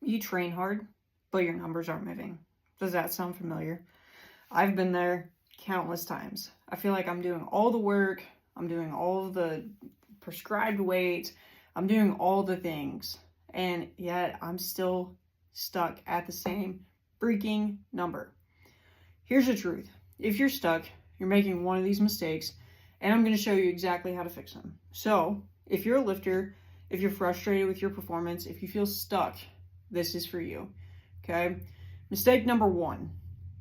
You train hard, but your numbers aren't moving. Does that sound familiar? I've been there countless times. I feel like I'm doing all the work, I'm doing all of the prescribed weights, I'm doing all the things, and yet I'm still stuck at the same freaking number. Here's the truth. If you're stuck, you're making one of these mistakes, and I'm going to show you exactly how to fix them. So, if you're a lifter, if you're frustrated with your performance, if you feel stuck, this is for you, okay? Mistake number 1,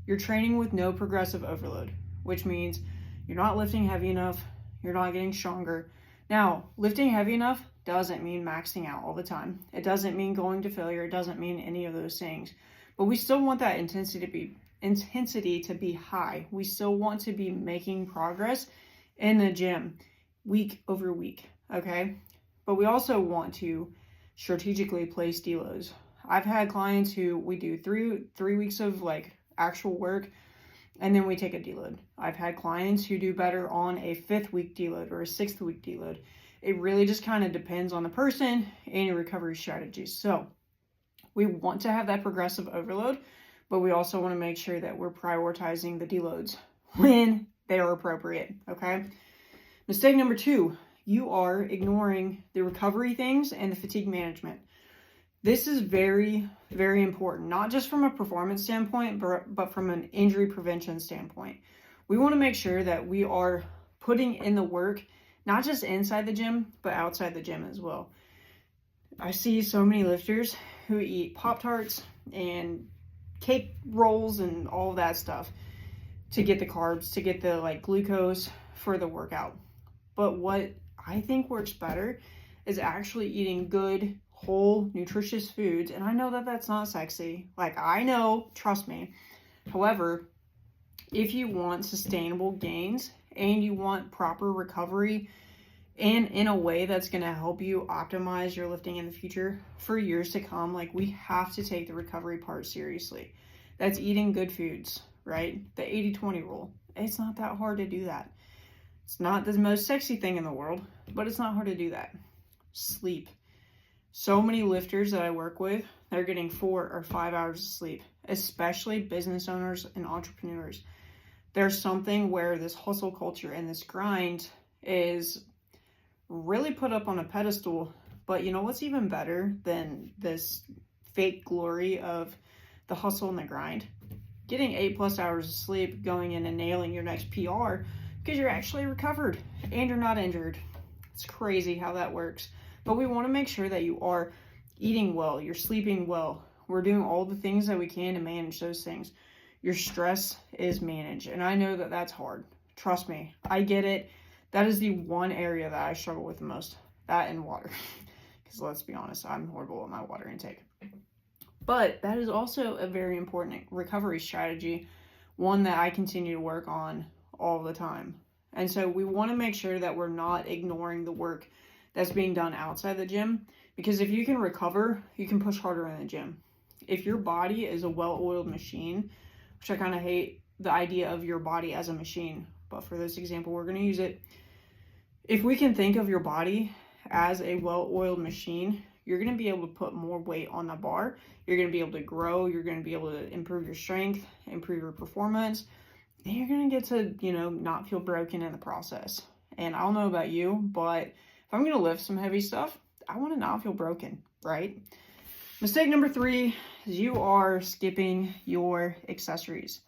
you're training with no progressive overload, which means you're not lifting heavy enough, you're not getting stronger. Now, lifting heavy enough doesn't mean maxing out all the time. It doesn't mean going to failure. It doesn't mean any of those things. But we still want that intensity to be high. We still want to be making progress in the gym week over week, okay? But we also want to strategically place deloads. I've had clients who we do three weeks of like actual work, and then we take a deload. I've had clients who do better on a 5th week deload or a 6th week deload. It really just kind of depends on the person and your recovery strategies. So we want to have that progressive overload, but we also want to make sure that we're prioritizing the deloads when they are appropriate, okay? Mistake number 2, you are ignoring the recovery things and the fatigue management. This is very, very important, not just from a performance standpoint, but from an injury prevention standpoint. We want to make sure that we are putting in the work, not just inside the gym, but outside the gym as well. I see so many lifters who eat Pop-Tarts and cake rolls and all of that stuff to get the carbs, to get the like glucose for the workout. But what I think works better is actually eating good, whole, nutritious foods. And I know that that's not sexy. Like, I know, trust me. However, if you want sustainable gains and you want proper recovery and in a way that's going to help you optimize your lifting in the future for years to come, like, we have to take the recovery part seriously. That's eating good foods, right? The 80-20 rule. It's not that hard to do that. It's not the most sexy thing in the world, but it's not hard to do that. Sleep. So many lifters that I work with, they're getting 4 or 5 hours of sleep, especially business owners and entrepreneurs. There's something where this hustle culture and this grind is really put up on a pedestal. But you know what's even better than this fake glory of the hustle and the grind? Getting 8+ hours of sleep, going in and nailing your next PR because you're actually recovered and you're not injured. It's crazy how that works. But we want to make sure that you are eating well, you're sleeping well. We're doing all the things that we can to manage those things. Your stress is managed. And I know that that's hard. Trust me, I get it. That is the one area that I struggle with the most. That and water. Because let's be honest, I'm horrible at my water intake. But that is also a very important recovery strategy, one that I continue to work on all the time. And so we want to make sure that we're not ignoring the work that's being done outside the gym, because if you can recover, you can push harder in the gym. If your body is a well-oiled machine, which I kind of hate the idea of your body as a machine, but for this example, we're going to use it. If we can think of your body as a well-oiled machine, you're going to be able to put more weight on the bar. You're going to be able to grow. You're going to be able to improve your strength, improve your performance, and you're going to get to, not feel broken in the process. And I don't know about you, but if I'm going to lift some heavy stuff, I want to not feel broken, right? Mistake number 3 is you are skipping your accessories.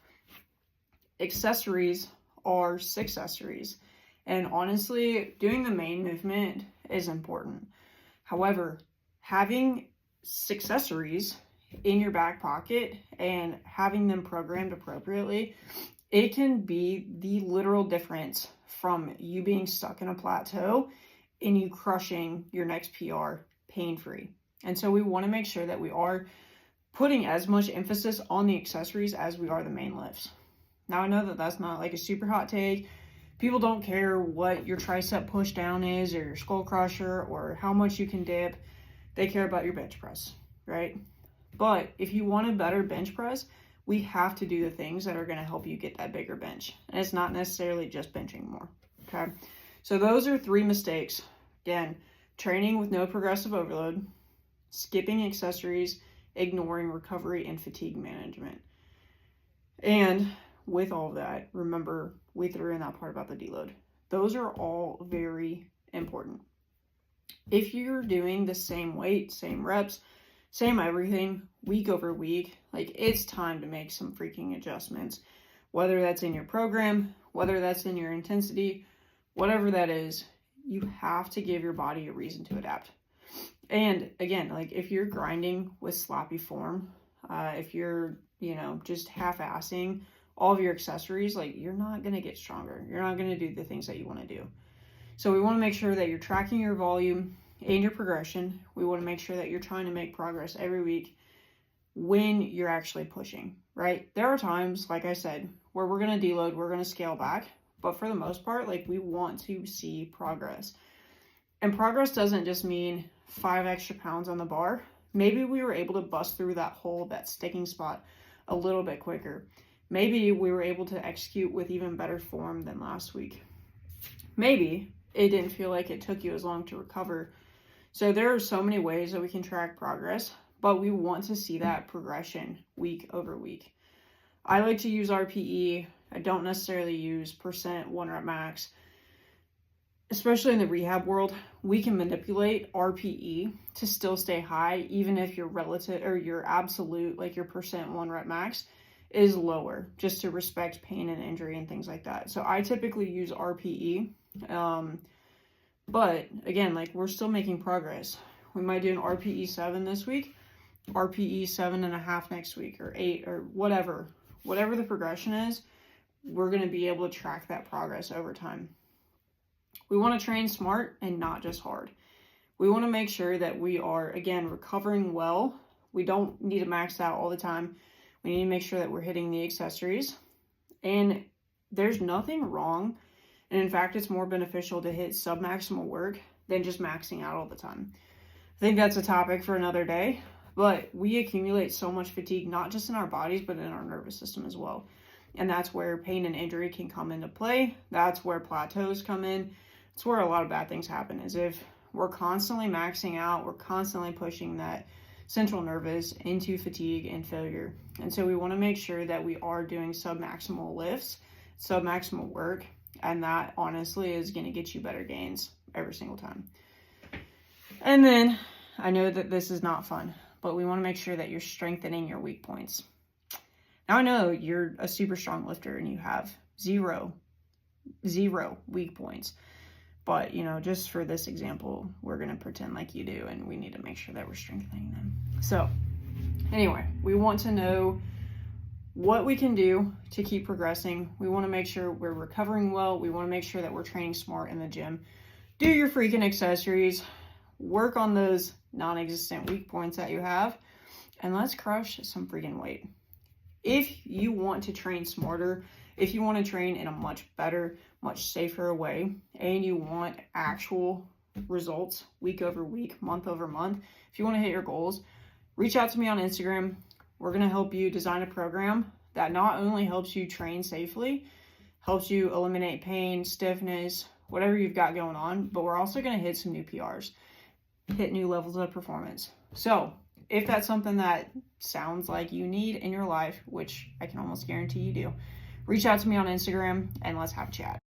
Accessories are accessories. And honestly, doing the main movement is important. However, having accessories in your back pocket and having them programmed appropriately, it can be the literal difference from you being stuck in a plateau and you crushing your next PR pain-free. And so we want to make sure that we are putting as much emphasis on the accessories as we are the main lifts. Now, I know that that's not like a super hot take. People don't care what your tricep push down is or your skull crusher or how much you can dip. They care about your bench press, right? But if you want a better bench press, we have to do the things that are going to help you get that bigger bench. And it's not necessarily just benching more, okay? So those are 3 mistakes. Again, training with no progressive overload, skipping accessories, ignoring recovery and fatigue management. And with all of that, remember, we threw in that part about the deload. Those are all very important. If you're doing the same weight, same reps, same everything, week over week, like, it's time to make some freaking adjustments. Whether that's in your program, whether that's in your intensity, whatever that is, you have to give your body a reason to adapt. And again, like, if you're grinding with sloppy form, if you're, just half-assing all of your accessories, like, you're not going to get stronger. You're not going to do the things that you want to do. So we want to make sure that you're tracking your volume and your progression. We want to make sure that you're trying to make progress every week when you're actually pushing, right? There are times, like I said, where we're going to deload, we're going to scale back. But for the most part, like, we want to see progress. And progress doesn't just mean 5 extra pounds on the bar. Maybe we were able to bust through that hole, that sticking spot, a little bit quicker. Maybe we were able to execute with even better form than last week. Maybe it didn't feel like it took you as long to recover. So there are so many ways that we can track progress, but we want to see that progression week over week. I like to use RPE. I don't necessarily use percent 1 rep max. Especially in the rehab world, we can manipulate RPE to still stay high, even if your relative or your absolute, like your percent 1 rep max, is lower, just to respect pain and injury and things like that. So I typically use RPE. But again, like, we're still making progress. We might do an RPE 7 this week, RPE 7.5 next week, or 8, or whatever the progression is. We're going to be able to track that progress over time. We want to train smart and not just hard. We want to make sure that we are, again, recovering well. We don't need to max out all the time. We need to make sure that we're hitting the accessories. And there's nothing wrong. And in fact, it's more beneficial to hit submaximal work than just maxing out all the time. I think that's a topic for another day. But we accumulate so much fatigue, not just in our bodies, but in our nervous system as well. And that's where pain and injury can come into play. That's where plateaus come in. It's where a lot of bad things happen, is if we're constantly maxing out, we're constantly pushing that central nervous into fatigue and failure. And so we want to make sure that we are doing submaximal lifts, submaximal work, and that honestly is going to get you better gains every single time. And then, I know that this is not fun, but we want to make sure that you're strengthening your weak points. Now, I know you're a super strong lifter and you have zero weak points. But, just for this example, we're going to pretend like you do, and we need to make sure that we're strengthening them. So, anyway, we want to know what we can do to keep progressing. We want to make sure we're recovering well. We want to make sure that we're training smart in the gym. Do your freaking accessories. Work on those non-existent weak points that you have. And let's crush some freaking weight. If you want to train smarter, if you want to train in a much better, much safer way, and you want actual results week over week, month over month, if you want to hit your goals, reach out to me on Instagram. We're going to help you design a program that not only helps you train safely, helps you eliminate pain, stiffness, whatever you've got going on, but we're also going to hit some new PRs, hit new levels of performance. So if that's something that sounds like you need in your life, which I can almost guarantee you do, reach out to me on Instagram and let's have a chat.